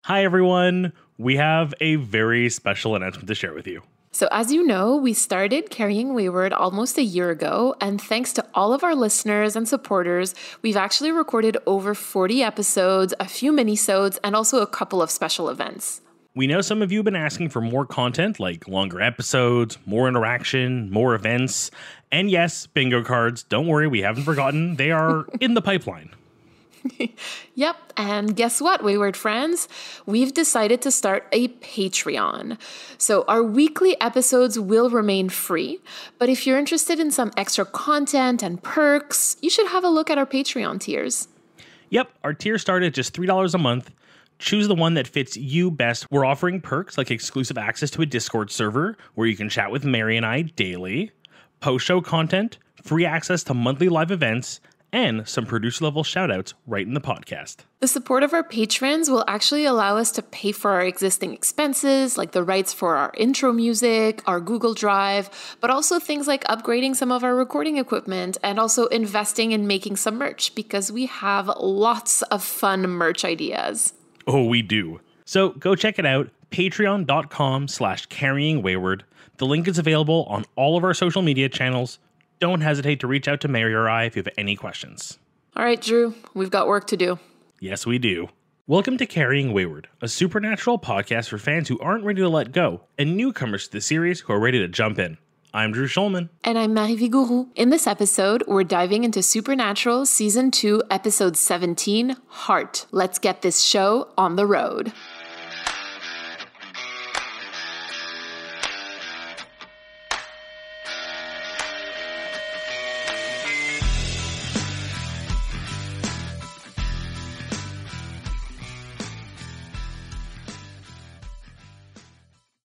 Hi, everyone. We have a very special announcement to share with you. So as you know, we started Carrying Wayward almost a year ago, and thanks to all of our listeners and supporters, we've actually recorded over 40 episodes, a few minisodes, and also a couple of special events. We know some of you have been asking for more content, like longer episodes, more interaction, more events, and yes, bingo cards. Don't worry, we haven't forgotten. They are in the pipeline. Yep, and guess what, Wayward friends? We've decided to start a Patreon. So our weekly episodes will remain free, but if you're interested in some extra content and perks, you should have a look at our Patreon tiers. Yep, our tiers start at just $3 a month. Choose the one that fits you best. We're offering perks like exclusive access to a Discord server where you can chat with Mary and I daily, post-show content, free access to monthly live events, and some producer-level shout-outs right in the podcast. The support of our patrons will actually allow us to pay for our existing expenses, like the rights for our intro music, our Google Drive, but also things like upgrading some of our recording equipment and also investing in making some merch because we have lots of fun merch ideas. Oh, we do. So go check it out, patreon.com/carryingwayward. The link is available on all of our social media channels. Don't hesitate to reach out to Mary or I if you have any questions. All right, Drew, we've got work to do. Yes, we do. Welcome to Carrying Wayward, a supernatural podcast for fans who aren't ready to let go and newcomers to the series who are ready to jump in. I'm Drew Schulman. And I'm Marie Vigourou. In this episode, we're diving into Supernatural Season 2, Episode 17, Heart. Let's get this show on the road.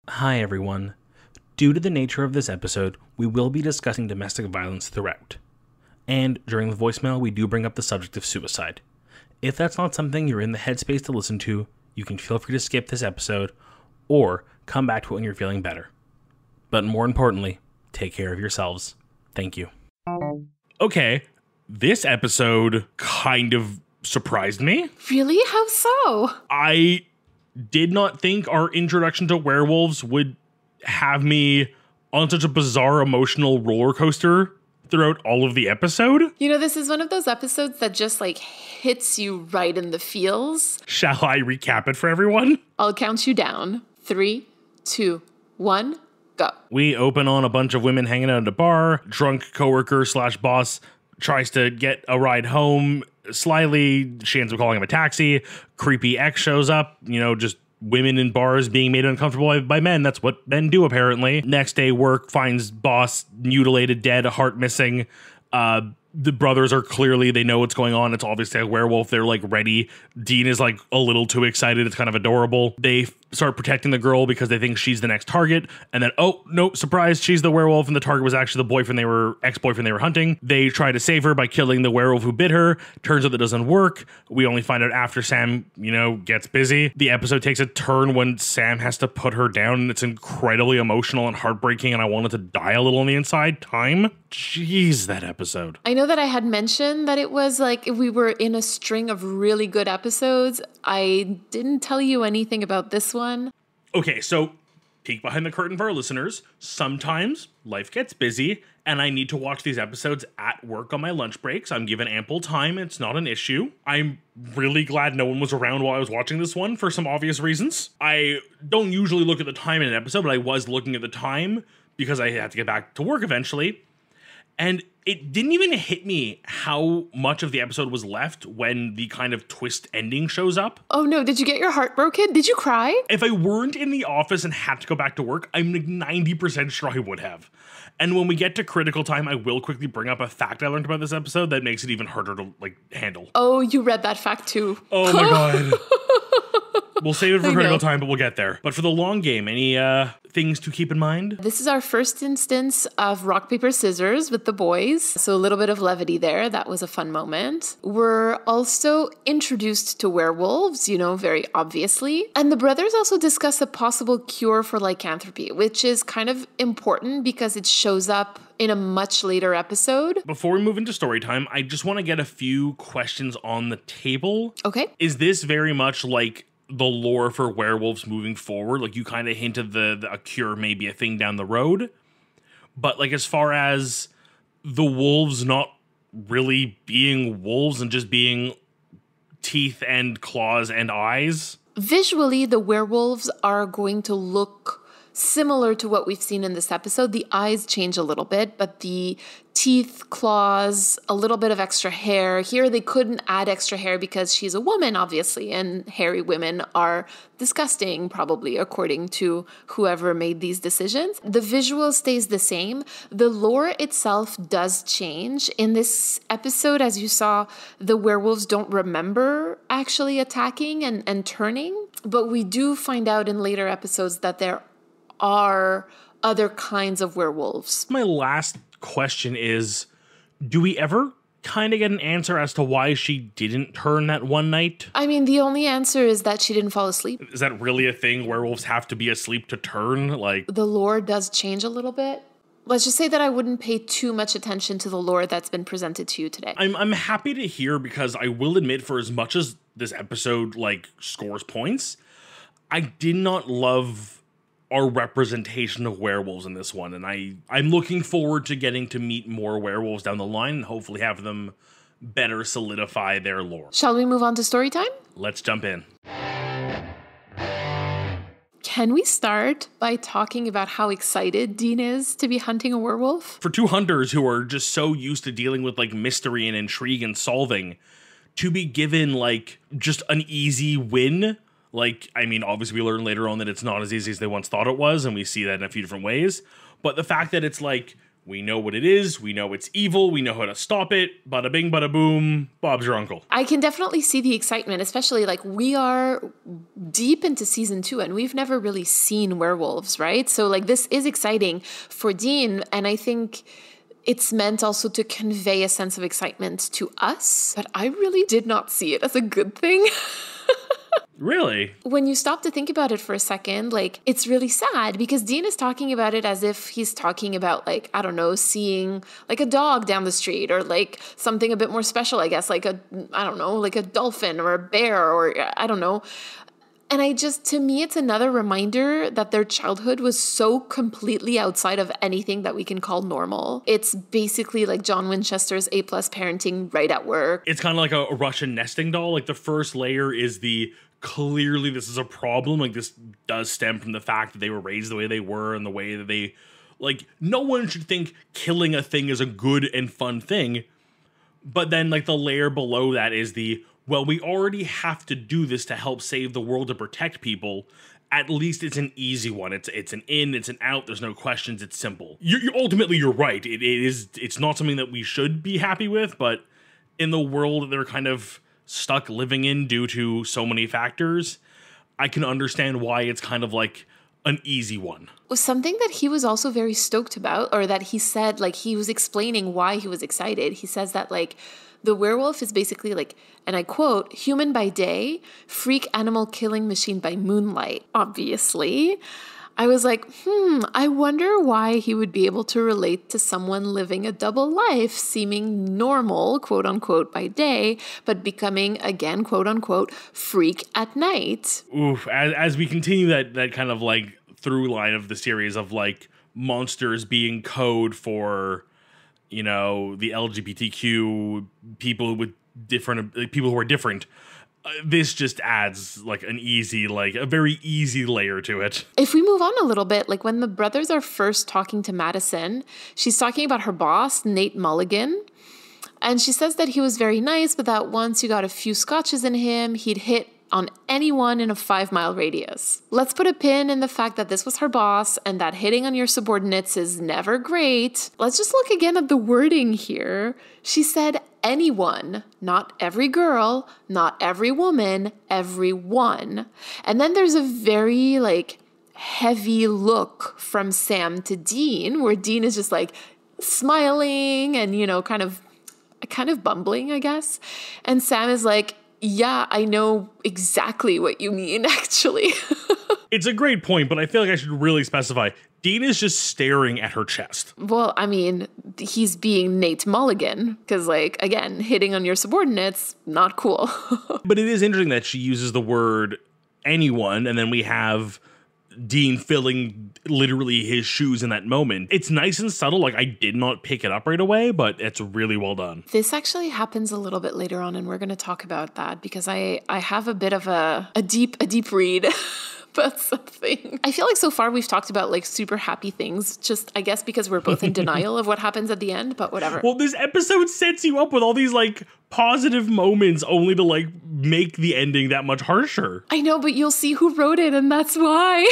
Hi, everyone. Due to the nature of this episode, we will be discussing domestic violence throughout. And during the voicemail, we do bring up the subject of suicide. If that's not something you're in the headspace to listen to, you can feel free to skip this episode or come back to it when you're feeling better. But more importantly, take care of yourselves. Thank you. Okay, this episode kind of surprised me. Really? How so? I did not think our introduction to werewolves would have me on such a bizarre emotional roller coaster throughout all of the episode. You know, this is one of those episodes that just hits you right in the feels. Shall I recap it for everyone? I'll count you down. 3, 2, 1, go. We open on a bunch of women hanging out at a bar. Drunk coworker/boss tries to get a ride home. Slyly, she ends up calling him a taxi. Creepy ex shows up, just women in bars being made uncomfortable by men. That's what men do, apparently. Next day, work finds boss mutilated, dead, heart missing. The brothers are clearly, they know what's going on. It's obviously a werewolf. They're ready. Dean is a little too excited. It's kind of adorable. They start protecting the girl because they think she's the next target. And then, oh, no, surprise, she's the werewolf. And the target was actually the ex-boyfriend they were hunting. They try to save her by killing the werewolf who bit her. Turns out that doesn't work. We only find out after Sam, gets busy. The episode takes a turn when Sam has to put her down. And it's incredibly emotional and heartbreaking. And I wanted to die a little on the inside. Jeez, that episode. I know that I had mentioned that it was we were in a string of really good episodes. I didn't tell you anything about this one. Okay, so peek behind the curtain for our listeners. Sometimes life gets busy and I need to watch these episodes at work on my lunch breaks. I'm given ample time. It's not an issue. I'm really glad no one was around while I was watching this one for some obvious reasons. I don't usually look at the time in an episode, but I was looking at the time because I had to get back to work eventually. And it didn't even hit me how much of the episode was left when the kind of twist ending shows up. Oh no, did you get your heart broken? Did you cry? If I weren't in the office and had to go back to work, I'm 90% sure I would have. And when we get to critical time, I will quickly bring up a fact I learned about this episode that makes it even harder to handle. Oh, you read that fact too. Oh my God. We'll save it for critical time, but we'll get there. But for the long game, any things to keep in mind? This is our first instance of rock, paper, scissors with the boys. So a little bit of levity there. That was a fun moment. We're also introduced to werewolves, very obviously. And the brothers also discuss a possible cure for lycanthropy, which is kind of important because it shows up in a much later episode. Before we move into story time, I just want to get a few questions on the table. Okay. Is this very much like the lore for werewolves moving forward. Like, you kind of hinted a cure may be a thing down the road. But, like, as far as the wolves not really being wolves and just being teeth and claws and eyes. Visually, the werewolves are going to look similar to what we've seen in this episode. The eyes change a little bit, but the teeth, claws, a little bit of extra hair. Here they couldn't add extra hair because she's a woman, obviously, and hairy women are disgusting, probably, according to whoever made these decisions. The visual stays the same. The lore itself does change. In this episode, as you saw, the werewolves don't remember actually attacking and turning, but we do find out in later episodes that there are other kinds of werewolves. My last question is, do we ever kind of get an answer as to why she didn't turn that one night? I mean, the only answer is that she didn't fall asleep. Is that really a thing? Werewolves have to be asleep to turn? Like, the lore does change a little bit. Let's just say that I wouldn't pay too much attention to the lore that's been presented to you today. I'm happy to hear, because I will admit, for as much as this episode like scores points, I did not love our representation of werewolves in this one, and I'm looking forward to getting to meet more werewolves down the line and hopefully have them better solidify their lore. Shall we move on to story time? Let's jump in. Can we start by talking about how excited Dean is to be hunting a werewolf? For two hunters who are just so used to dealing with like mystery and intrigue and solving, to be given like just an easy win. Like, I mean, obviously we learn later on that it's not as easy as they once thought it was, and we see that in a few different ways. But the fact that it's like, we know what it is, we know it's evil, we know how to stop it, bada bing, bada boom, Bob's your uncle. I can definitely see the excitement, especially like we are deep into season 2 and we've never really seen werewolves, right? So like this is exciting for Dean, and I think it's meant also to convey a sense of excitement to us, but I really did not see it as a good thing. Really? When you stop to think about it for a second, like, it's really sad because Dean is talking about it as if he's talking about, like, I don't know, seeing like a dog down the street or like something a bit more special, I guess, like I don't know, like a dolphin or a bear or I don't know. And to me, it's another reminder that their childhood was so completely outside of anything that we can call normal. It's basically like John Winchester's A+ parenting right at work. It's kind of like a Russian nesting doll. Like, the first layer is clearly this is a problem. Like, this does stem from the fact that they were raised the way they were and the way that they, like, no one should think killing a thing is a good and fun thing. But then, like, the layer below that is well, we already have to do this to help save the world, to protect people. At least it's an easy one. It's an in, it's an out. There's no questions. It's simple. Ultimately, you're right. It's not something that we should be happy with, but in the world that they're kind of stuck living in due to so many factors, I can understand why it's kind of like an easy one. Something that he was also very stoked about, or that he said, like, he was explaining why he was excited. He says that, like, the werewolf is basically like, and I quote, human by day, freak animal killing machine by moonlight. Obviously. I was like, I wonder why he would be able to relate to someone living a double life, seeming normal, quote unquote, by day, but becoming, again, quote unquote, freak at night. Oof. As we continue that kind of like through line of the series of like monsters being code for, you know, the LGBTQ people with different people who are different. This just adds like a very easy layer to it. If we move on a little bit, like when the brothers are first talking to Madison, she's talking about her boss, Nate Mulligan. And she says that he was very nice, but that once you got a few scotches in him, he'd hit on anyone in a 5-mile radius. Let's put a pin in the fact that this was her boss and that hitting on your subordinates is never great. Let's just look again at the wording here. She said anyone, not every girl, not every woman, everyone. And then there's a very like heavy look from Sam to Dean, where Dean is just like smiling and, you know, kind of bumbling, I guess. And Sam is like, yeah, I know exactly what you mean, actually. It's a great point, but I feel like I should really specify. Dean is just staring at her chest. Well, I mean, he's being Nate Mulligan, because, like, again, hitting on your subordinates, not cool. But it is interesting that she uses the word anyone. And then we have Dean filling literally his shoes in that moment. It's nice and subtle. Like, I did not pick it up right away, but it's really well done. This actually happens a little bit later on, and we're going to talk about that because I have a bit of a deep read about something. I feel like so far we've talked about like super happy things, just I guess because we're both in denial of what happens at the end, but whatever. Well, this episode sets you up with all these like positive moments only to like make the ending that much harsher. I know, but you'll see who wrote it, and that's why.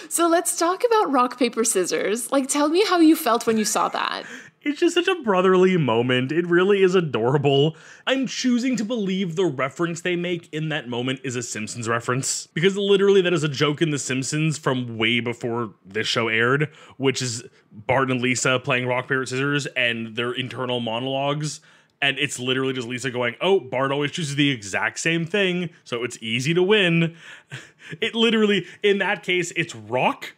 So let's talk about rock, paper, scissors. Like, tell me how you felt when you saw that. It's just such a brotherly moment. It really is adorable. I'm choosing to believe the reference they make in that moment is a Simpsons reference. Because literally that is a joke in The Simpsons from way before this show aired, which is Bart and Lisa playing rock, paper, scissors and their internal monologues. And it's literally just Lisa going, oh, Bart always chooses the exact same thing, so it's easy to win. It literally, in that case, it's rock.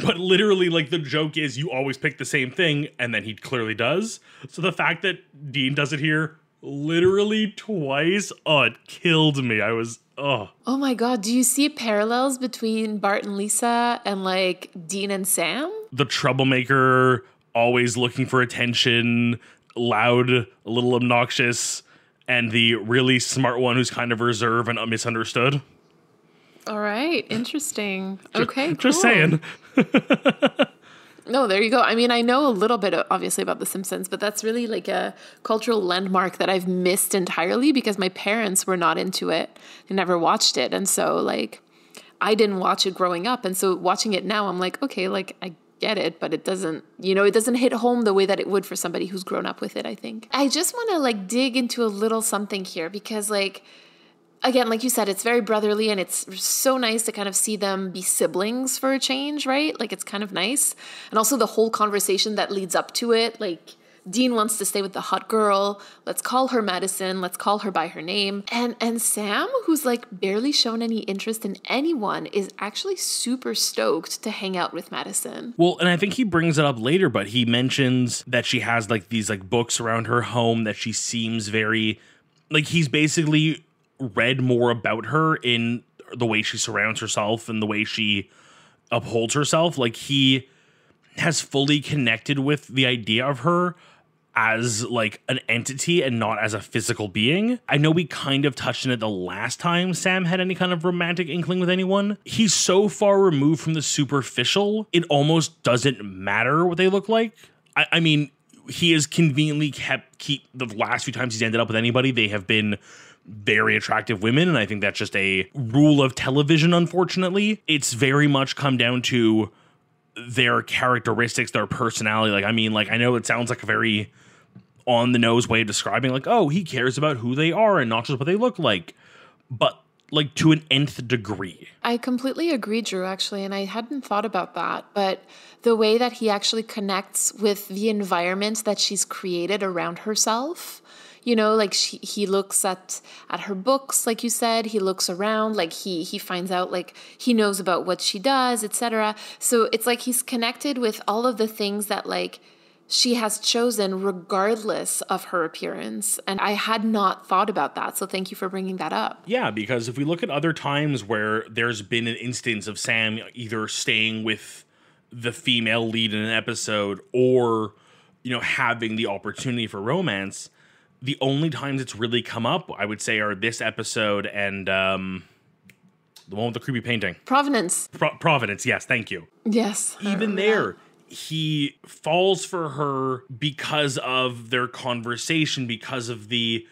But literally, like, the joke is you always pick the same thing, and then he clearly does. So the fact that Dean does it here literally twice, it killed me. I was, Oh my God, do you see parallels between Bart and Lisa and, like, Dean and Sam? The troublemaker, always looking for attention, loud, a little obnoxious, and the really smart one who's kind of reserved and misunderstood. All right, interesting. Okay, Just saying. No, there you go. I mean, I know a little bit, obviously, about The Simpsons, but that's really like a cultural landmark that I've missed entirely because my parents were not into it. They never watched it. And so, like, I didn't watch it growing up. And so watching it now, I'm like, okay, like, I get it, but it doesn't, it doesn't hit home the way that it would for somebody who's grown up with it, I think. I just want to, like, dig into a little something here because, like, again, like you said, it's very brotherly and it's so nice to kind of see them be siblings for a change, right? Like, it's kind of nice. And also the whole conversation that leads up to it, like, Dean wants to stay with the hot girl. Let's call her Madison. Let's call her by her name. And Sam, who's like barely shown any interest in anyone, is actually super stoked to hang out with Madison. Well, and I think he brings it up later, but he mentions that she has like these like books around her home that she seems very, like, he's basically read more about her in the way she surrounds herself and the way she upholds herself. Like, he has fully connected with the idea of her as like an entity and not as a physical being. I know we kind of touched on it the last time Sam had any kind of romantic inkling with anyone. He's so far removed from the superficial, it almost doesn't matter what they look like. I mean, he has conveniently keep the last few times he's ended up with anybody, they have been very attractive women, and I think that's just a rule of television, unfortunately. It's very much come down to their characteristics, their personality. Like, I mean, like, I know it sounds like a very on-the-nose way of describing, like, oh, he cares about who they are and not just what they look like, but like to an nth degree. I completely agree, Drew, actually, and I hadn't thought about that, but the way that he actually connects with the environment that she's created around herself, like he looks at her books, like you said, he looks around, like he finds out, like he knows about what she does, etc. So it's like he's connected with all of the things that like she has chosen regardless of her appearance. And I had not thought about that. So thank you for bringing that up. Yeah, because if we look at other times where there's been an instance of Sam either staying with the female lead in an episode or, having the opportunity for romance, the only times it's really come up, I would say, are this episode and the one with the creepy painting. Providence. Providence, yes, thank you. Yes. Even there, he falls for her because of their conversation, because of he's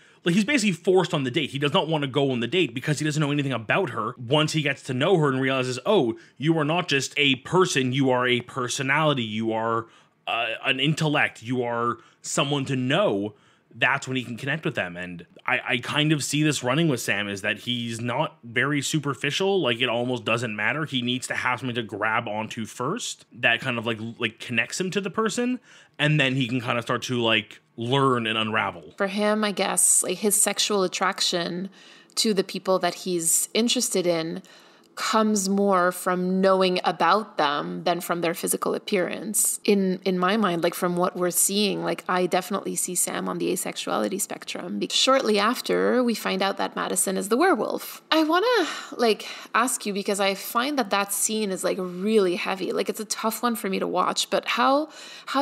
basically forced on the date. He does not want to go on the date because he doesn't know anything about her. Once he gets to know her and realizes, oh, you are not just a person, you are a personality, you are an intellect, you are someone to know, that's when he can connect with them. And I kind of see this running with Sam is that he's not very superficial. Like, it almost doesn't matter. He needs to have something to grab onto first that kind of like connects him to the person. And then he can kind of start to like learn and unravel. For him, I guess, like his sexual attraction to the people that he's interested in comes more from knowing about them than from their physical appearance. In my mind, like from what we're seeing, like I definitely see Sam on the asexuality spectrum. Shortly after, we find out that Madison is the werewolf. I want to like ask you, because I find that scene is like really heavy. Like it's a tough one for me to watch, but how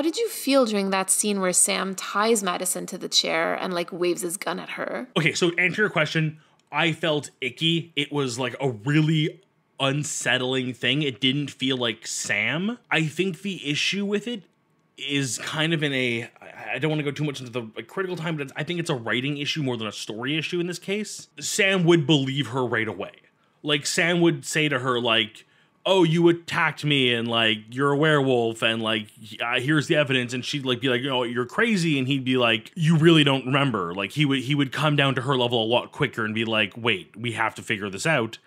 did you feel during that scene where Sam ties Madison to the chair and like waves his gun at her? Okay, so to answer your question, I felt icky. It was like a really unsettling thing. It didn't feel like Sam. I think the issue with it is kind of I don't want to go too much into the critical time, but I think it's a writing issue more than a story issue in this case. Sam would believe her right away. Like, Sam would say to her, like, oh, you attacked me, and like, you're a werewolf, and like, here's the evidence. And she'd like be like, oh, you're crazy. And he'd be like, you really don't remember. Like, he would come down to her level a lot quicker and be like, wait, we have to figure this out.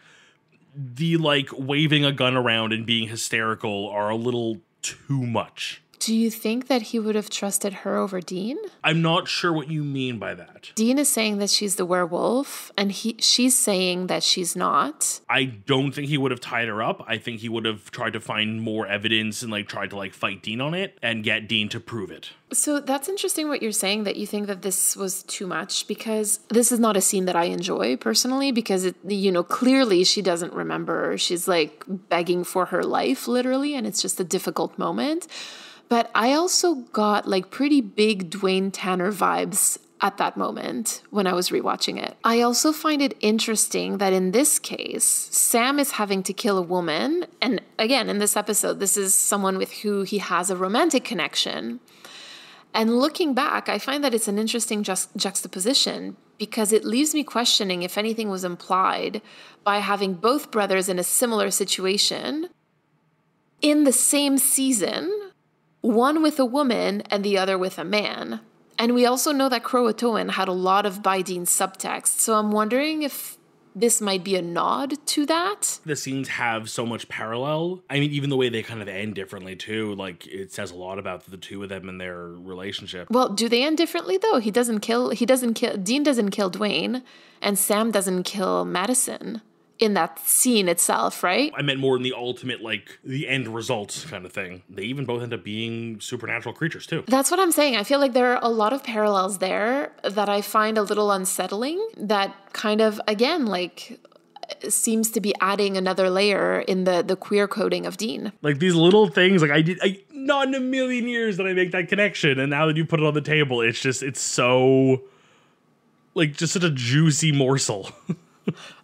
The like waving a gun around and being hysterical are a little too much. Do you think that he would have trusted her over Dean? I'm not sure what you mean by that. Dean is saying that she's the werewolf, and she's saying that she's not. I don't think he would have tied her up. I think he would have tried to find more evidence and like tried to like fight Dean on it and get Dean to prove it. So that's interesting what you're saying, that you think that this was too much, because this is not a scene that I enjoy personally, because it, clearly she doesn't remember. She's like begging for her life, literally, and it's just a difficult moment. But I also got like pretty big Dwayne Tanner vibes at that moment when I was rewatching it. I also find it interesting that in this case, Sam is having to kill a woman. And again, in this episode, this is someone with who he has a romantic connection. And looking back, I find that it's an interesting juxtaposition, because it leaves me questioning if anything was implied by having both brothers in a similar situation in the same season, one with a woman and the other with a man. And we also know that Croatoan had a lot of Bideen subtext. So I'm wondering if this might be a nod to that. The scenes have so much parallel. I mean, even the way they kind of end differently too, like it says a lot about the two of them and their relationship. Well, do they end differently though? Dean doesn't kill Dwayne, and Sam doesn't kill Madison in that scene itself, right? I meant more in the ultimate, like, the end result kind of thing. They even both end up being supernatural creatures, too. That's what I'm saying. I feel like there are a lot of parallels there that I find a little unsettling, that kind of, again, like, seems to be adding another layer in the queer coding of Dean. Like, these little things, like, not in a million years did I make that connection, and now that you put it on the table, it's so, like, just such a juicy morsel.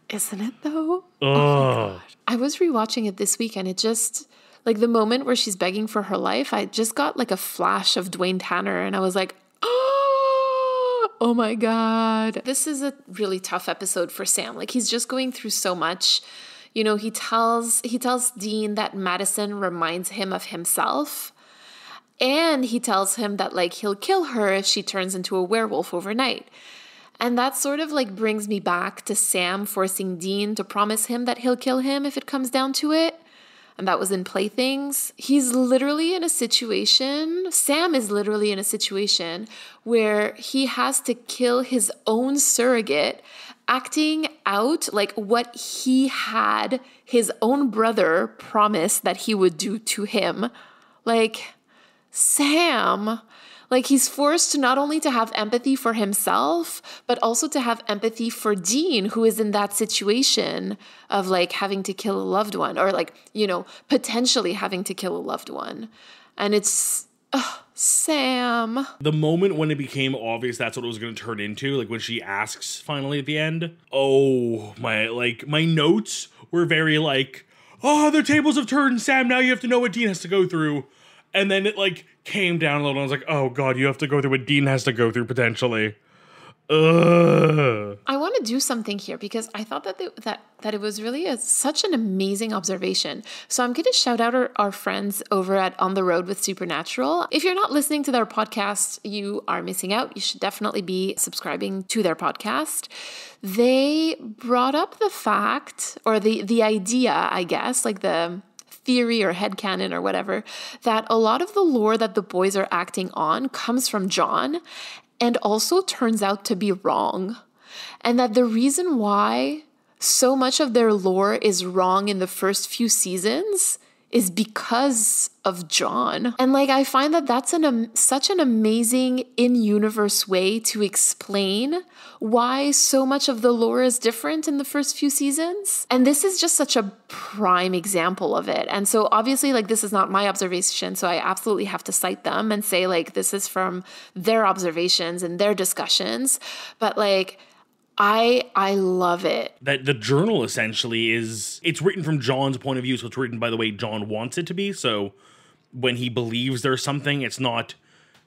Isn't it though? Oh my God. I was rewatching it this week, and it just, like, the moment where she's begging for her life, I just got like a flash of Dwayne Tanner, and I was like, oh my God. This is a really tough episode for Sam. Like, he's just going through so much. He tells Dean that Madison reminds him of himself. And he tells him that, like, he'll kill her if she turns into a werewolf overnight. And that sort of like brings me back to Sam forcing Dean to promise him that he'll kill him if it comes down to it. And that was in Playthings. Sam is literally in a situation where he has to kill his own surrogate, acting out like what he had his own brother promise that he would do to him. Like, Sam... Like, he's forced to not only to have empathy for himself, but also to have empathy for Dean, who is in that situation of, like, having to kill a loved one, or, like, potentially having to kill a loved one. And it's, Sam. The moment when it became obvious that's what it was going to turn into, like, when she asks finally at the end, my notes were very, like, oh, the tables have turned, Sam, now you have to know what Dean has to go through. And then it, like, came down a little, and I was like, oh, God, you have to go through what Dean has to go through, potentially. Ugh. I want to do something here, because I thought that it was really such an amazing observation. So I'm going to shout out our friends over at On the Road with Supernatural. If you're not listening to their podcast, you are missing out. You should definitely be subscribing to their podcast. They brought up the fact, or the idea, I guess, like the theory or headcanon or whatever, that a lot of the lore that the boys are acting on comes from John, and also turns out to be wrong. And that the reason why so much of their lore is wrong in the first few seasons is because of John. And like, I find that that's such an amazing in-universe way to explain why so much of the lore is different in the first few seasons. And this is just such a prime example of it. And so obviously, like, this is not my observation, so I absolutely have to cite them and say, like, this is from their observations and their discussions. But like, I love it. That the journal essentially it's written from John's point of view, so it's written by the way John wants it to be. So when he believes there's something, it's not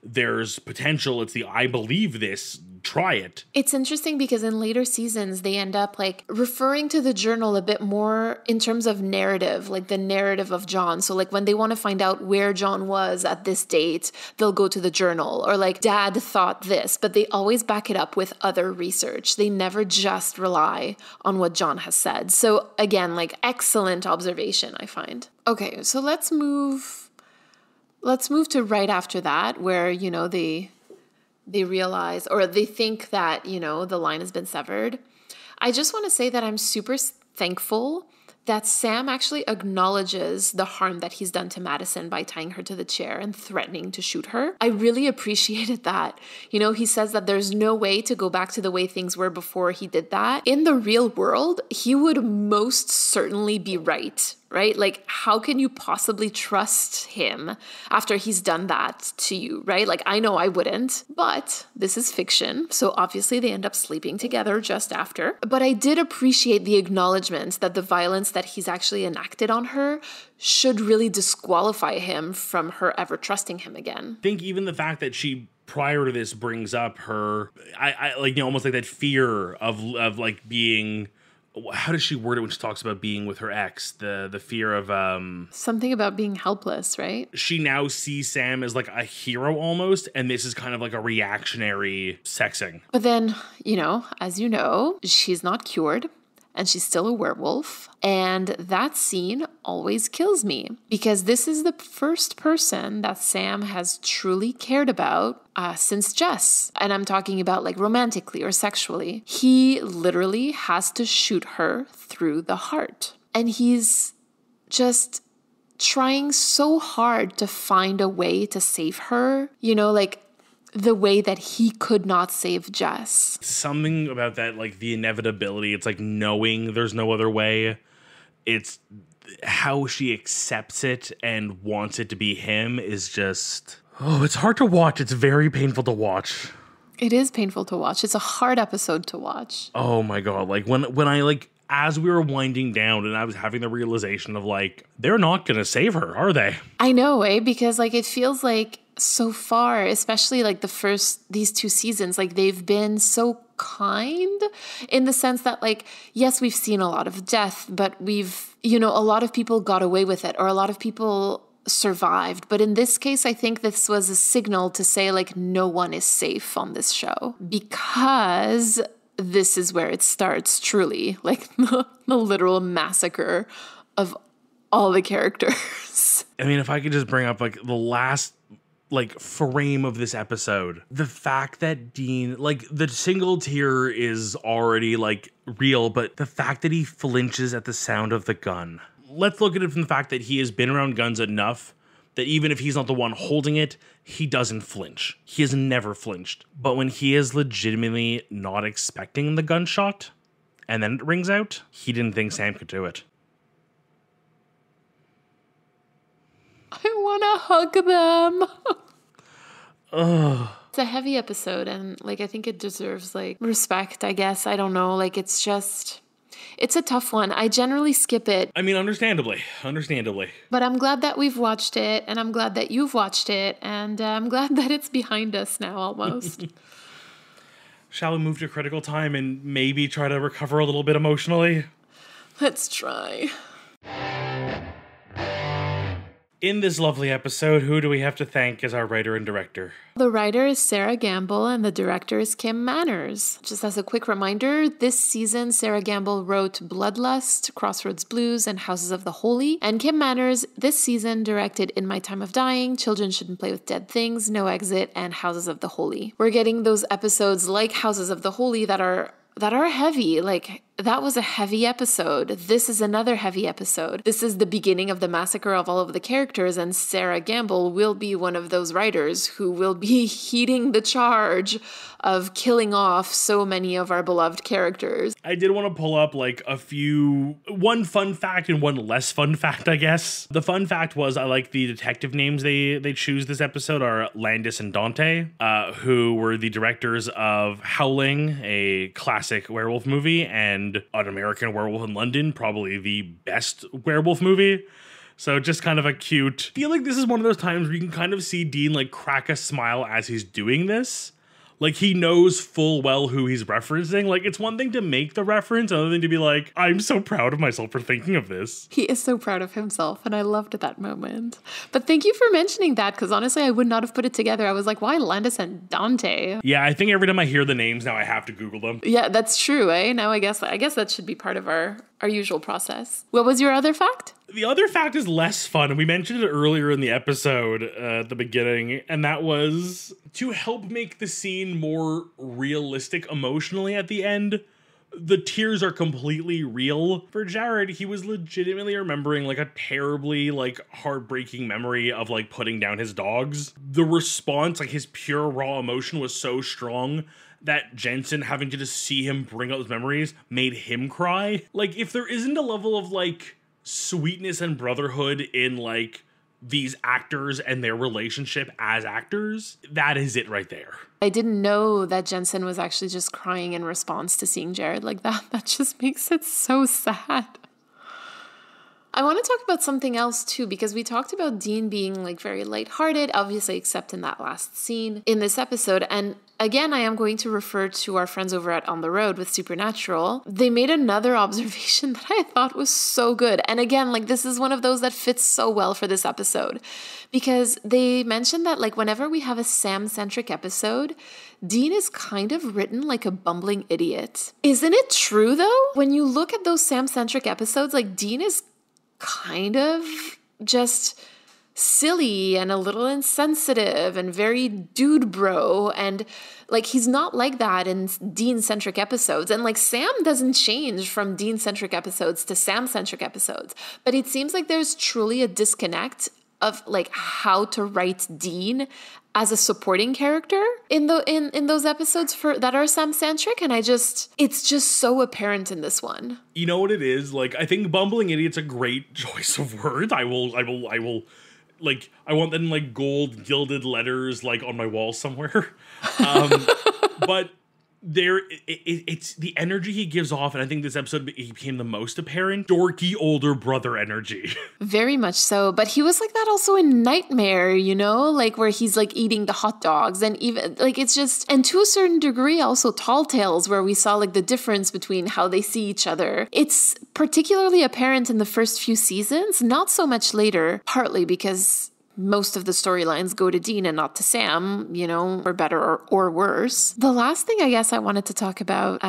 there's potential, it's the I believe this, try it. It's interesting because in later seasons, they end up like referring to the journal a bit more in terms of narrative, like the narrative of John. So like when they want to find out where John was at this date, they'll go to the journal, or like dad thought this, but they always back it up with other research. They never just rely on what John has said. So again, like excellent observation, I find. Okay, so let's move to right after that, where, you know, they realize, or they think that, you know, the line has been severed. I just want to say that I'm super thankful that Sam actually acknowledges the harm that he's done to Madison by tying her to the chair and threatening to shoot her. I really appreciated that. You know, he says that there's no way to go back to the way things were before he did that. In the real world, he would most certainly be right? Like, how can you possibly trust him after he's done that to you, right? Like, I know I wouldn't, but this is fiction. So obviously they end up sleeping together just after. But I did appreciate the acknowledgement that the violence that he's actually enacted on her should really disqualify him from her ever trusting him again. I think even the fact that she prior to this brings up her, I like, you know, almost like that fear of like being, how does she word it when she talks about being with her ex? The fear of something about being helpless, right? She now sees Sam as like a hero almost, and this is kind of like a reactionary sexing. But then, you know, as you know, she's not cured. And she's still a werewolf. And that scene always kills me because this is the first person that Sam has truly cared about since Jess. And I'm talking about like romantically or sexually. He literally has to shoot her through the heart. And he's just trying so hard to find a way to save her, you know, like the way that he could not save Jess. Something about that, like the inevitability, it's like knowing there's no other way. It's how she accepts it and wants it to be him is just, oh, it's hard to watch. It's very painful to watch. It is painful to watch. It's a hard episode to watch. Oh my God. Like when I like, as we were winding down and I was having the realization of like, they're not going to save her, are they? I know, because like it feels like so far, especially like these two seasons, like they've been so kind in the sense that like, yes, we've seen a lot of death, but we've, you know, a lot of people got away with it or a lot of people survived. But in this case, I think this was a signal to say like, no one is safe on this show because this is where it starts truly, like the literal massacre of all the characters. I mean, if I could just bring up like the last like frame of this episode, the fact that Dean, like the single tear is already like real, but the fact that he flinches at the sound of the gun. Let's look at it from the fact that he has been around guns enough that even if he's not the one holding it, he doesn't flinch. He has never flinched. But when he is legitimately not expecting the gunshot and then it rings out, he didn't think Sam could do it. I want to hug them. It's a heavy episode and like I think it deserves like respect, I guess. I don't know. Like it's a tough one. I generally skip it. I mean, understandably. But I'm glad that we've watched it and I'm glad that you've watched it and I'm glad that it's behind us now almost. Shall we move to critical time and maybe try to recover a little bit emotionally? Let's try. In this lovely episode, who do we have to thank as our writer and director? The writer is Sarah Gamble and the director is Kim Manners. Just as a quick reminder, this season Sarah Gamble wrote Bloodlust, Crossroads Blues, and Houses of the Holy. And Kim Manners this season directed In My Time of Dying, Children Shouldn't Play with Dead Things, No Exit, and Houses of the Holy. We're getting those episodes like Houses of the Holy that are heavy, like that was a heavy episode. This is another heavy episode. This is the beginning of the massacre of all of the characters, and Sarah Gamble will be one of those writers who will be heeding the charge of killing off so many of our beloved characters. I did want to pull up like one fun fact and one less fun fact, I guess. The fun fact was I like the detective names they choose this episode are Landis and Dante, who were the directors of Howling, a classic werewolf movie, and An American Werewolf in London, probably the best werewolf movie. So just kind of a cute, I feel like this is one of those times where you can kind of see Dean like crack a smile as he's doing this. Like, he knows full well who he's referencing. Like, it's one thing to make the reference, another thing to be like, I'm so proud of myself for thinking of this. He is so proud of himself, and I loved that moment. But thank you for mentioning that, because honestly, I would not have put it together. I was like, why Landis and Dante? Yeah, I think every time I hear the names now, I have to Google them. Yeah, that's true, eh? Now I guess that should be part of our usual process. What was your other fact? The other fact is less fun, and we mentioned it earlier in the episode at the beginning, and that was to help make the scene more realistic emotionally at the end. The tears are completely real. For Jared, he was legitimately remembering like a terribly like heartbreaking memory of like putting down his dogs. The response, like his pure raw emotion was so strong that Jensen having to just see him bring up those memories made him cry. Like, if there isn't a level of like sweetness and brotherhood in like these actors and their relationship as actors, that is it right there. I didn't know that Jensen was actually just crying in response to seeing Jared like that. That just makes it so sad. I want to talk about something else too, because we talked about Dean being like very lighthearted, obviously, except in that last scene in this episode. And again, I am going to refer to our friends over at On the Road with Supernatural. They made another observation that I thought was so good. And again, like this is one of those that fits so well for this episode, because they mentioned that like whenever we have a Sam-centric episode, Dean is kind of written like a bumbling idiot. Isn't it true though? When you look at those Sam-centric episodes, like Dean is kind of just silly and a little insensitive and very dude bro, and like he's not like that in Dean-centric episodes. And like Sam doesn't change from Dean-centric episodes to Sam-centric episodes, but it seems like there's truly a disconnect of like how to write Dean as a supporting character in those episodes that are Sam-centric, and it's just so apparent in this one. You know what it is? Like, I think bumbling idiot's a great choice of words. I will like, I want them in like gold gilded letters like on my wall somewhere. But it's the energy he gives off, and I think this episode became the most apparent. Dorky older brother energy. Very much so, but he was like that also in Nightmare, you know, like where he's like eating the hot dogs, and even like it's just, and to a certain degree also Tall Tales, where we saw like the difference between how they see each other. It's particularly apparent in the first few seasons, not so much later, partly because most of the storylines go to Dean and not to Sam, you know, for better or worse. The last thing I guess I wanted to talk about,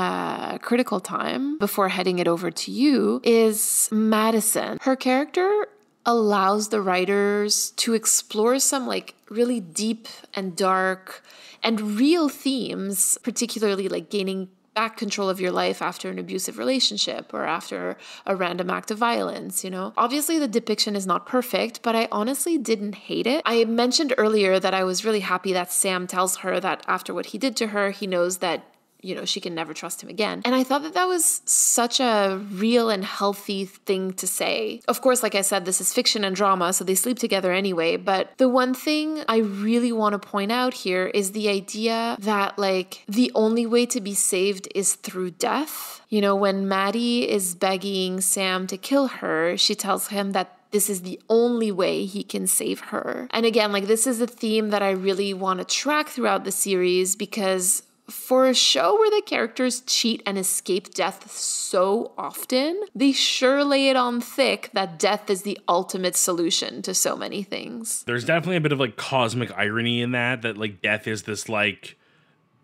Critical Time, before heading it over to you, is Madison. Her character allows the writers to explore some like really deep and dark and real themes, particularly like gaining back control of your life after an abusive relationship or after a random act of violence, you know. Obviously, the depiction is not perfect, but I honestly didn't hate it. I mentioned earlier that I was really happy that Sam tells her that after what he did to her, he knows that, you know, she can never trust him again. And I thought that that was such a real and healthy thing to say. Of course, like I said, this is fiction and drama, so they sleep together anyway. But the one thing I really want to point out here is the idea that, like, the only way to be saved is through death. You know, when Maddie is begging Sam to kill her, she tells him that this is the only way he can save her. And again, like, this is a theme that I really want to track throughout the series, because for a show where the characters cheat and escape death so often, they sure lay it on thick that death is the ultimate solution to so many things. There's definitely a bit of like cosmic irony in that like death is this like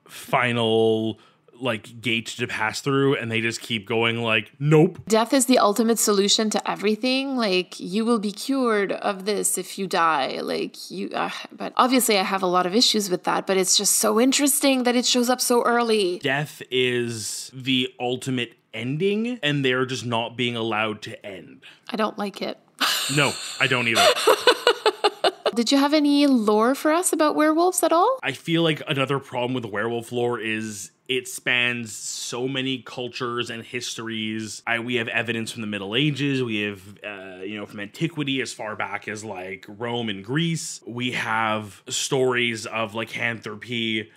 final like gate to pass through, and they just keep going like, nope. Death is the ultimate solution to everything. Like, you will be cured of this if you die. Like, you, but obviously I have a lot of issues with that, but it's just so interesting that it shows up so early. Death is the ultimate ending, and they're just not being allowed to end. I don't like it. No, I don't either. Did you have any lore for us about werewolves at all? I feel like another problem with the werewolf lore is it spans so many cultures and histories. We have evidence from the Middle Ages. We have, from antiquity as far back as like Rome and Greece. We have stories of lycanthropy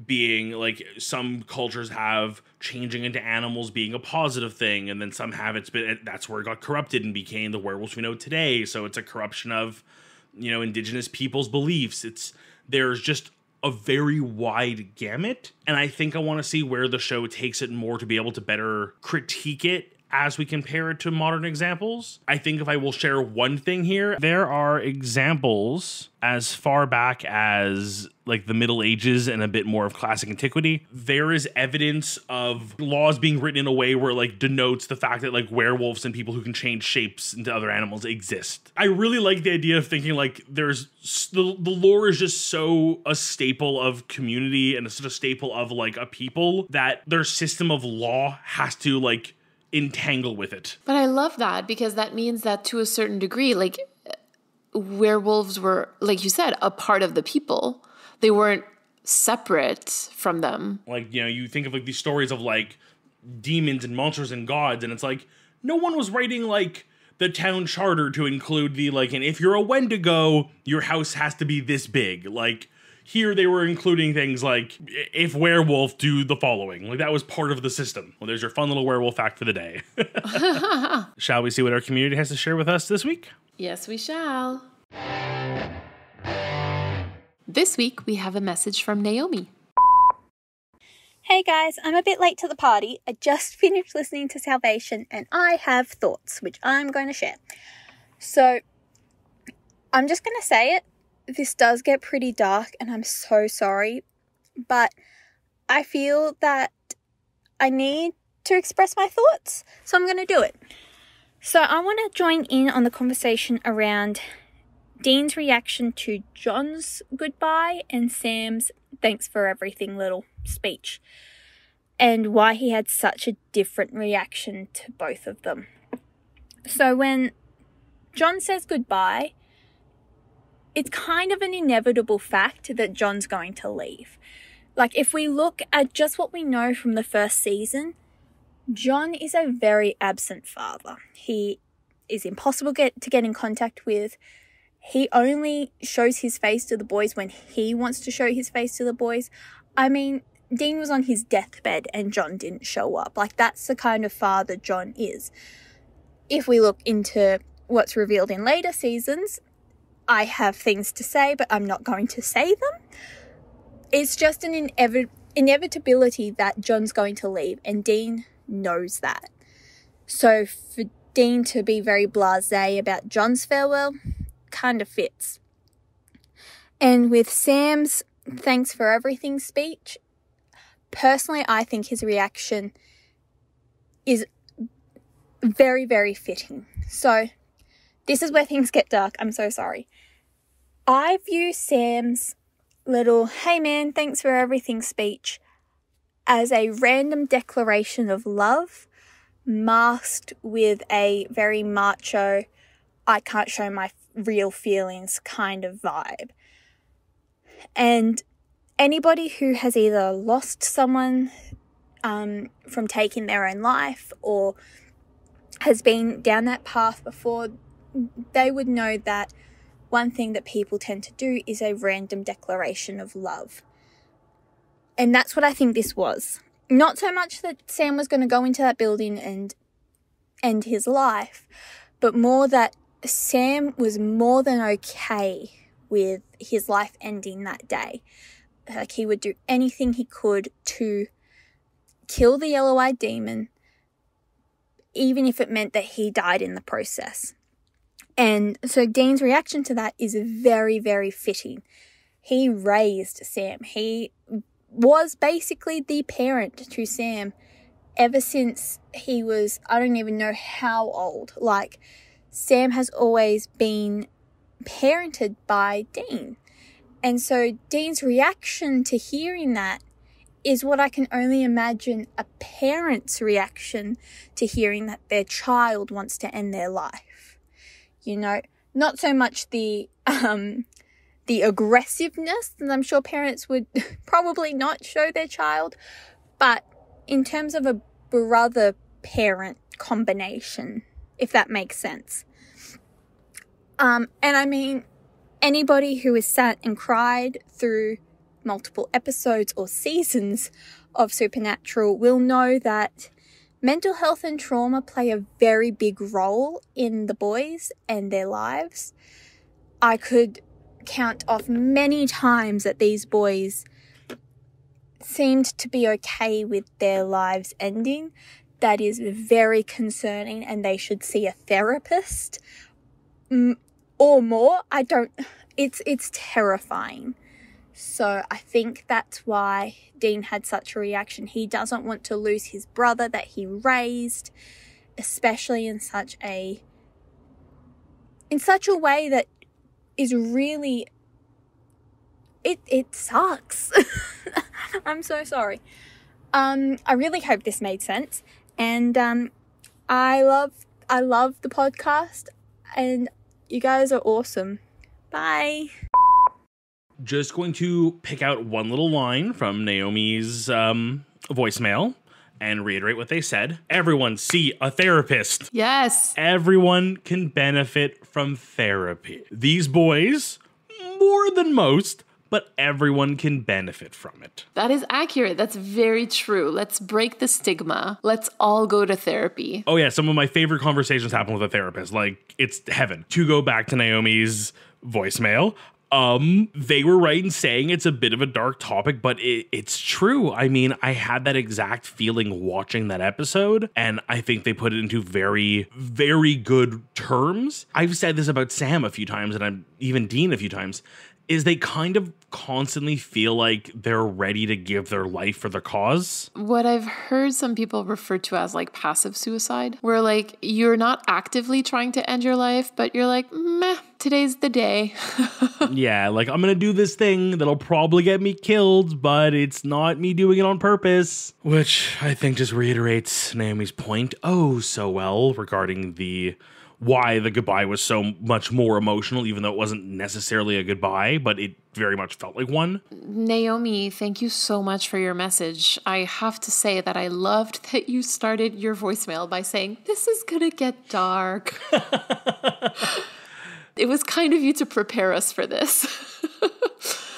being like, some cultures have changing into animals being a positive thing, and then some have that's where it got corrupted and became the werewolves we know today. So it's a corruption of, indigenous people's beliefs. There's just a very wide gamut, and I think I want to see where the show takes it more to be able to better critique it as we compare it to modern examples. I think if I will share one thing here, there are examples as far back as like the Middle Ages and a bit more of classic antiquity. There is evidence of laws being written in a way where like denotes the fact that like werewolves and people who can change shapes into other animals exist. I really like the idea of thinking like there's the lore is just so a staple of community and such a staple of like a people that their system of law has to like entangle with it. But I love that, because that means that to a certain degree, like, werewolves were, like you said, a part of the people. They weren't separate from them. Like, you think of like these stories of like demons and monsters and gods, and it's like no one was writing like the town charter to include the like, and if you're a Wendigo, your house has to be this big. Like, here they were including things like, if werewolf, do the following. Like, that was part of the system. Well, there's your fun little werewolf fact for the day. Shall we see what our community has to share with us this week? Yes, we shall. This week, we have a message from Naomi. Hey guys, I'm a bit late to the party. I just finished listening to Salvation and I have thoughts, which I'm going to share. So, I'm just going to say it. This does get pretty dark and I'm so sorry, but I feel that I need to express my thoughts, so I'm going to do it. So I want to join in on the conversation around Dean's reaction to John's goodbye and Sam's thanks for everything little speech, and why he had such a different reaction to both of them. So when John says goodbye, it's kind of an inevitable fact that John's going to leave. Like, if we look at just what we know from the first season, John is a very absent father. He is impossible to get in contact with. He only shows his face to the boys when he wants to show his face to the boys. I mean, Dean was on his deathbed and John didn't show up. Like, that's the kind of father John is. If we look into what's revealed in later seasons, I have things to say, but I'm not going to say them. It's just an inevitability that John's going to leave, and Dean knows that. So for Dean to be very blasé about John's farewell kind of fits. And with Sam's thanks for everything speech, personally, I think his reaction is very, very fitting. So this is where things get dark. I'm so sorry. I view Sam's little, hey man, thanks for everything speech as a random declaration of love masked with a very macho, I can't show my real feelings kind of vibe. And anybody who has either lost someone from taking their own life or has been down that path before, they would know that one thing that people tend to do is a random declaration of love. And that's what I think this was. Not so much that Sam was going to go into that building and end his life, but more that Sam was more than okay with his life ending that day. Like, he would do anything he could to kill the yellow-eyed demon, even if it meant that he died in the process. And so Dean's reaction to that is very, very fitting. He raised Sam. He was basically the parent to Sam ever since he was, I don't even know how old. Like, Sam has always been parented by Dean. And so Dean's reaction to hearing that is what I can only imagine a parent's reaction to hearing that their child wants to end their life. You know, not so much the aggressiveness that I'm sure parents would probably not show their child, but in terms of a brother-parent combination, if that makes sense. And I mean, anybody who has sat and cried through multiple episodes or seasons of Supernatural will know that mental health and trauma play a very big role in the boys and their lives. I could count off many times that these boys seemed to be okay with their lives ending. That is very concerning, and they should see a therapist or more. It's terrifying. So I think that's why Dean had such a reaction. He doesn't want to lose his brother that he raised, especially in such a way that is really, it sucks. I'm so sorry. I really hope this made sense. And I love the podcast, and you guys are awesome. Bye. Just going to pick out one little line from Naomi's voicemail and reiterate what they said. Everyone see a therapist. Yes. Everyone can benefit from therapy. These boys, more than most, but everyone can benefit from it. That is accurate. That's very true. Let's break the stigma. Let's all go to therapy. Oh yeah, some of my favorite conversations happen with a therapist. Like, it's heaven. To go back to Naomi's voicemail, they were right in saying it's a bit of a dark topic, but it's true. I mean, I had that exact feeling watching that episode, and I think they put it into very, very good terms. I've said this about Sam a few times, and even Dean a few times, is they kind of constantly feel like they're ready to give their life for the cause. What I've heard some people refer to as like passive suicide, where like you're not actively trying to end your life, but you're like, meh, today's the day. Yeah, like I'm gonna do this thing that'll probably get me killed, but it's not me doing it on purpose. Which I think just reiterates Naomi's point oh so well regarding why the goodbye was so much more emotional, even though it wasn't necessarily a goodbye, but it very much felt like one. Naomi, thank you so much for your message. I have to say that I loved that you started your voicemail by saying, this is gonna get dark. It was kind of you to prepare us for this.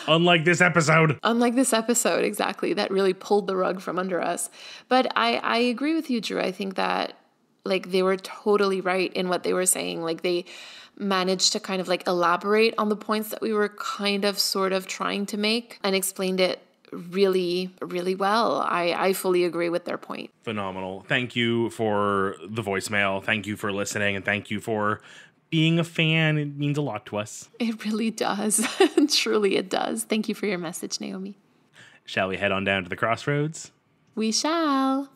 Unlike this episode. Unlike this episode, exactly. That really pulled the rug from under us. But I agree with you, Drew. I think that like they were totally right in what they were saying. Like they managed to kind of like elaborate on the points that we were kind of sort of trying to make and explained it really, really well. I fully agree with their point. Phenomenal. Thank you for the voicemail. Thank you for listening, and thank you for being a fan. It means a lot to us. It really does. Truly it does. Thank you for your message, Naomi. Shall we head on down to the crossroads? We shall.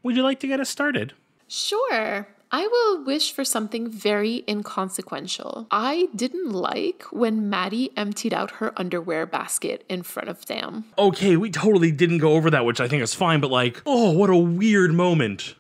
Would you like to get us started? Sure. I will wish for something very inconsequential. I didn't like when Maddie emptied out her underwear basket in front of Sam. Okay, we totally didn't go over that, which I think is fine, but like, oh, what a weird moment.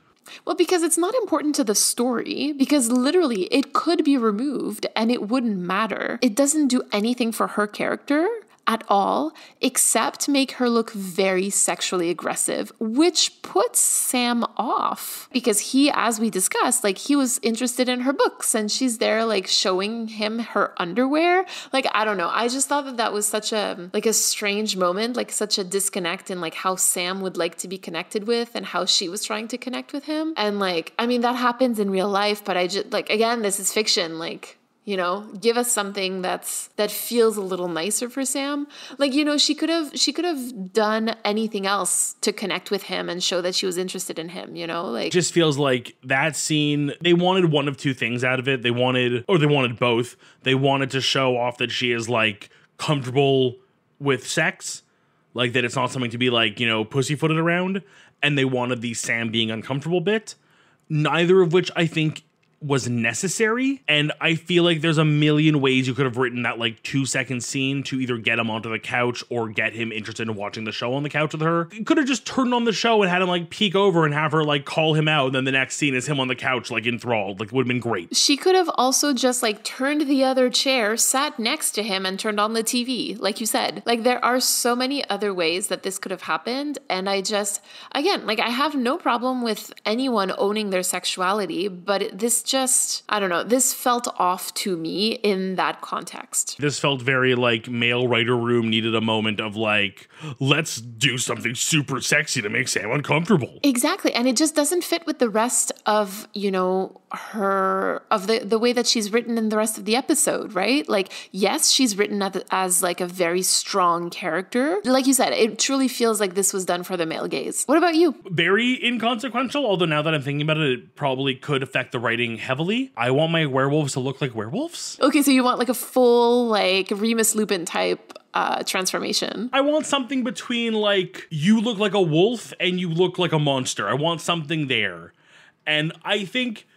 Well, because it's not important to the story, because literally it could be removed and it wouldn't matter. It doesn't do anything for her character at all, except make her look very sexually aggressive, which puts Sam off because he, as we discussed, like he was interested in her books and she's there like showing him her underwear. Like, I don't know. I just thought that that was such a, like a strange moment, like such a disconnect in like how Sam would like to be connected with and how she was trying to connect with him. And like, I mean, that happens in real life, but I just like, again, this is fiction. Like, you know, give us something that feels a little nicer for Sam. Like, you know, she could have done anything else to connect with him and show that she was interested in him, you know? Like, just feels like that scene, they wanted one of two things out of it. They wanted both. They wanted to show off that she is like comfortable with sex, like that it's not something to be like, you know, pussyfooted around. And they wanted the Sam being uncomfortable bit. Neither of which I think was necessary. And I feel like there's a million ways you could have written that like 2-second scene to either get him onto the couch or get him interested in watching the show on the couch with her. You could have just turned on the show and had him like peek over and have her like call him out. And then the next scene is him on the couch, like enthralled. Like, would have been great. She could have also just like turned the other chair, sat next to him, and turned on the TV, like you said. Like, there are so many other ways that this could have happened. And I just, again, like, I have no problem with anyone owning their sexuality, but this just, I don't know, this felt off to me in that context. This felt very like male writer room needed a moment of like, let's do something super sexy to make Sam uncomfortable. Exactly. And it just doesn't fit with the rest of, you know, her, of the way that she's written in the rest of the episode, right? Like, yes, she's written as like a very strong character. Like you said, it truly feels like this was done for the male gaze. What about you? Very inconsequential, although now that I'm thinking about it, it probably could affect the writing heavily. I want my werewolves to look like werewolves. Okay, so you want like a full, like, Remus Lupin type transformation. I want something between like, you look like a wolf and you look like a monster. I want something there. And I think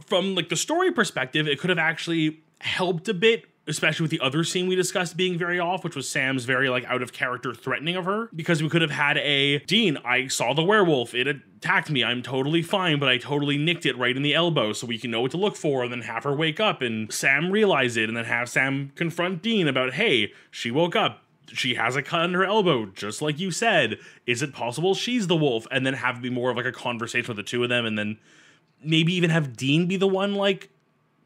from like the story perspective, it could have actually helped a bit, especially with the other scene we discussed being very off, which was Sam's very like out of character threatening of her, because we could have had a Dean, I saw the werewolf, it attacked me, I'm totally fine, but I totally nicked it right in the elbow so we can know what to look for, and then have her wake up and Sam realize it, and then have Sam confront Dean about, hey, she woke up, she has a cut on her elbow, just like you said, is it possible she's the wolf? And then have it be more of like a conversation with the two of them, and then maybe even have Dean be the one like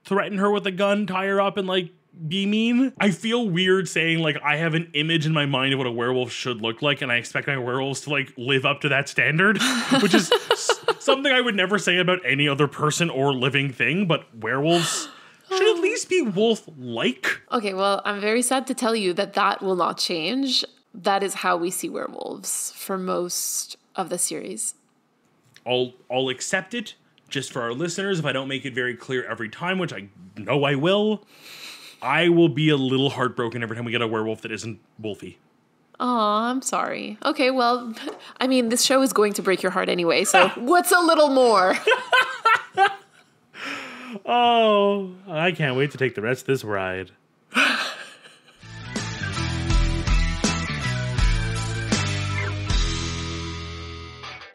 threaten her with a gun, tie her up, and like be mean. I feel weird saying like I have an image in my mind of what a werewolf should look like, and I expect my werewolves to like live up to that standard, which is something I would never say about any other person or living thing, but werewolves should at least be wolf-like. Okay, well, I'm very sad to tell you that that will not change. That is how we see werewolves for most of the series. I'll accept it just for our listeners if I don't make it very clear every time, which I know I will. I will be a little heartbroken every time we get a werewolf that isn't wolfy. Aw, I'm sorry. Okay, well, I mean, this show is going to break your heart anyway, so what's a little more? Oh, I can't wait to take the rest of this ride.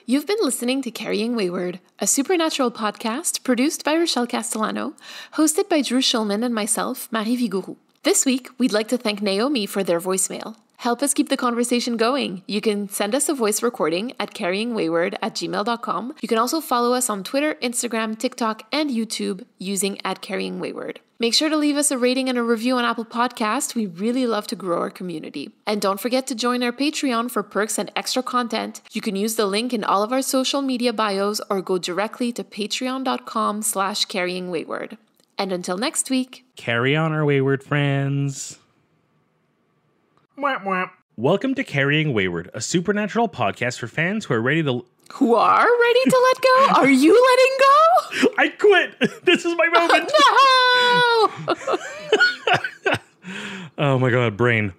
You've been listening to Carrying Wayward, a supernatural podcast produced by Rochelle Castellano, hosted by Drew Schulman and myself, Marie Vigourou. This week, we'd like to thank Naomi for their voicemail. Help us keep the conversation going. You can send us a voice recording at carryingwayward@gmail.com. You can also follow us on Twitter, Instagram, TikTok, and YouTube using @carryingwayward. Make sure to leave us a rating and a review on Apple Podcasts. We really love to grow our community. And don't forget to join our Patreon for perks and extra content. You can use the link in all of our social media bios or go directly to patreon.com/carryingwayward. And until next week, carry on, our wayward friends. Mwah, mwah. Welcome to Carrying Wayward, a supernatural podcast for fans who are ready to let go? Are you letting go? I quit. This is my moment. No! Oh my God, brain.